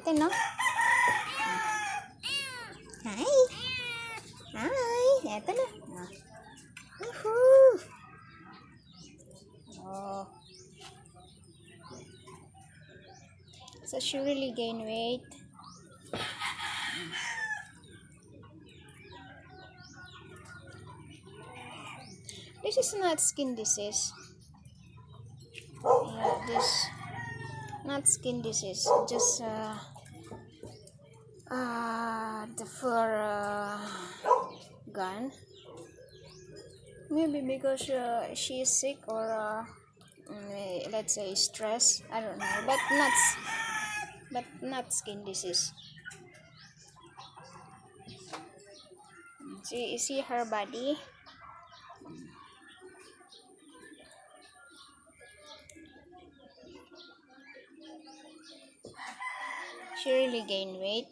Kitten, no? Hi! Hi! Eto na. Woohoo! Oh. So she really gained weight. This is not skin disease. Yeah, this not skin disease. Just the fur gone. Maybe because she is sick or let's say stress. I don't know, but not skin disease. See her body. She really gained weight.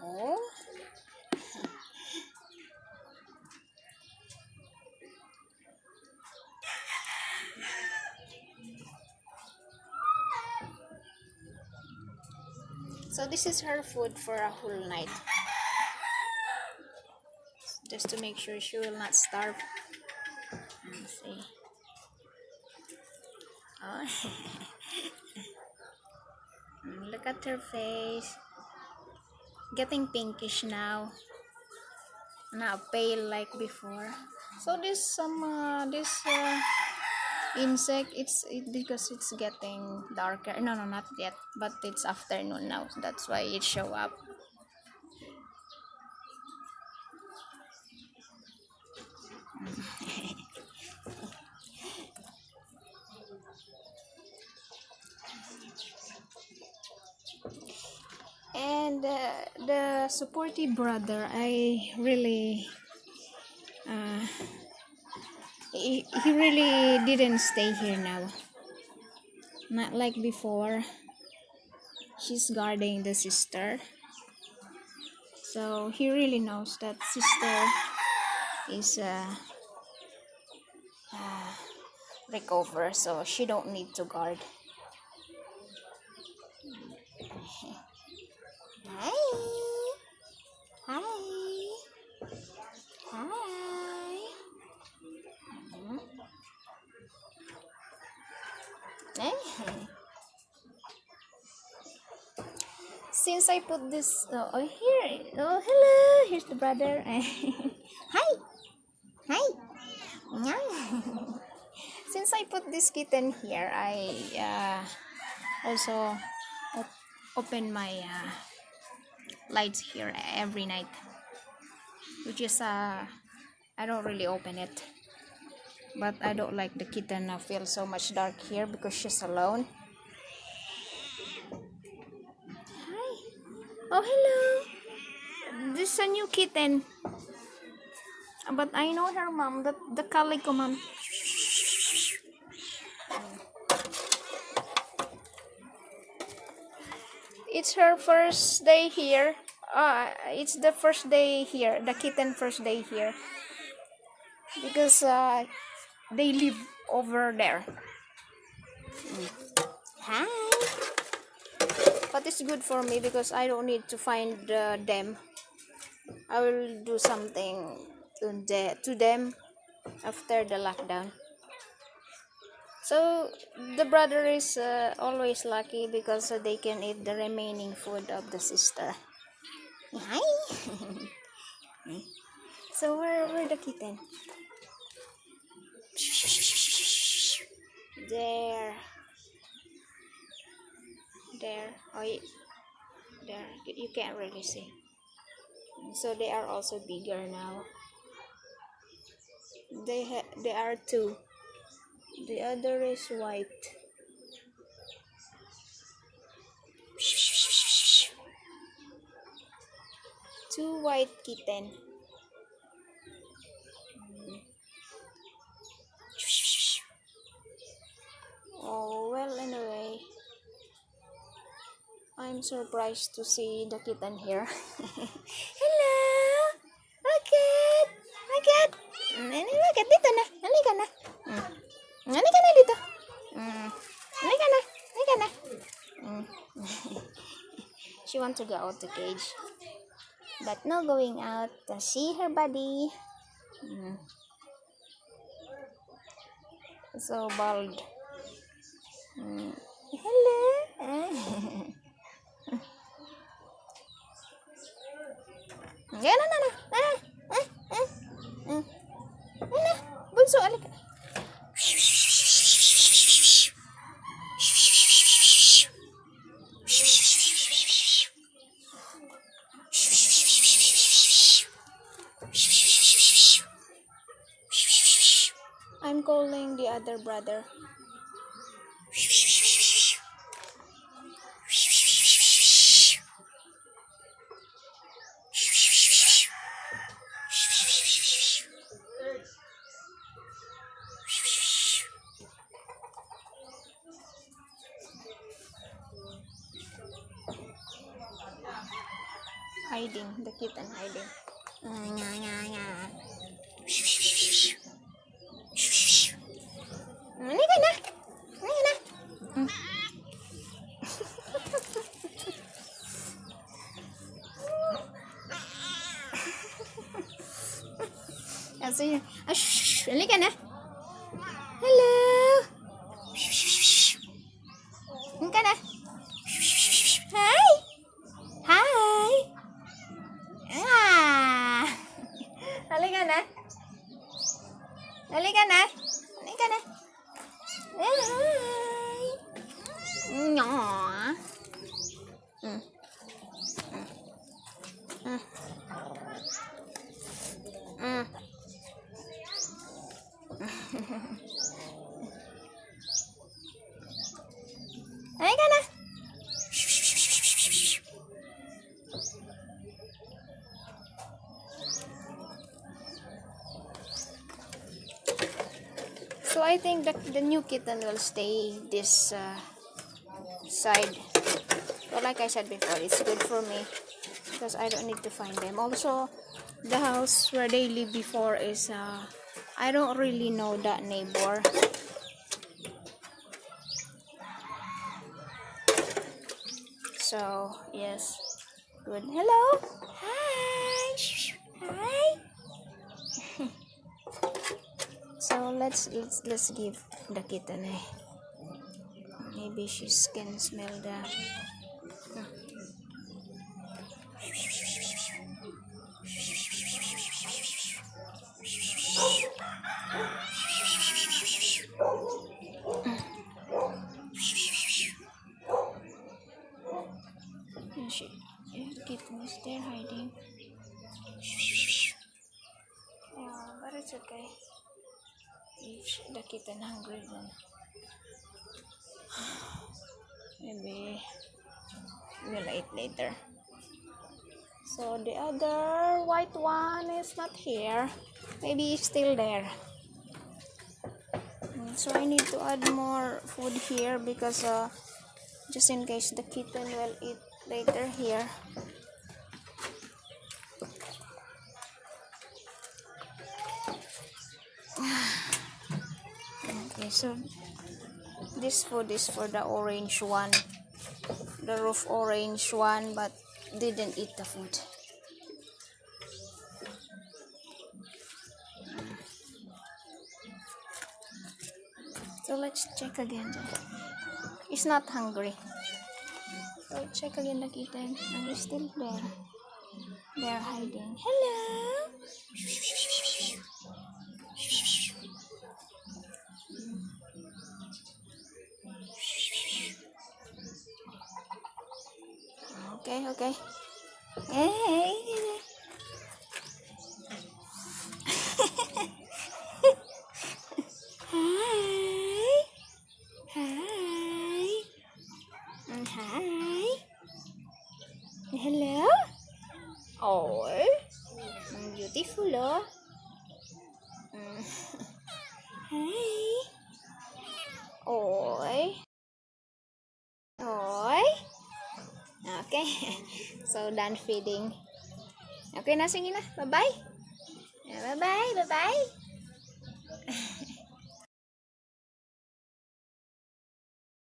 Oh. So this is her food for a whole night. Just to make sure she will not starve. Let's see. Oh. Look at her face. Getting pinkish now. Not pale like before. So this insect, because it's getting darker. No, not yet, but it's afternoon now. So that's why it show up. And the supportive brother, I really he really didn't stay here now. Not like before. She's guarding the sister. So he really knows that sister is recover, so she don't need to guard. Hi. Hi. Hi. Hey. Since I put this here, oh hello, here's the brother. Hi. Hi. Since I put this kitten here, I also open my lights here every night, which is I don't really open it, but I don't like the kitten feel so much dark here because she's alone. Hi. Oh hello, this is a new kitten, but I know her mom, the calico mom. It's her first day here. It's the first day here, the kitten first day here, because they live over there. Hi. But it's good for me because I don't need to find them. I will do something to them after the lockdown. So the brother is always lucky because they can eat the remaining food of the sister. Hi. So where the kitten? There. Oh, there. You can't really see. So they are also bigger now. They are two. The other is white. Two white kitten. Oh well, anyway, I'm surprised to see the kitten here. Hello, look at, look at dito na. She wants to go out the cage, but no going out to see her body. So bald. Hello. Yan na. Bunso, alik. I'm calling the other brother. Hiding, the kitten hiding. Halika na. Kasi, halika na. Hello. Halika na. Hi. Hi. Halika na. Halika na. Halika na. Hi. Nyah. Halika na. So I think that the new kitten will stay this side. But like I said before, it's good for me because I don't need to find them. Also, the house where they live before is I don't really know that neighbor. So yes, good. Hello. Hi. Hi. So let's give the kitten maybe she can smell the kitten is there hiding. Yeah, but it's okay. If the kitten hungry, then maybe we'll eat later. So the other white one is not here. Maybe it's still there. So I need to add more food here because just in case the kitten will eat later here. Okay, so this food is for the orange one, the roof orange one, but didn't eat the food. So let's check again. It's not hungry. So check again the kitten. And it's still there. They're hiding. Hello. Okay. Hey. Hi. Hello. Oh, beautiful, oh. Hi. Oi. Okay. So done feeding. Okay na, sige na. Bye-bye. Bye-bye.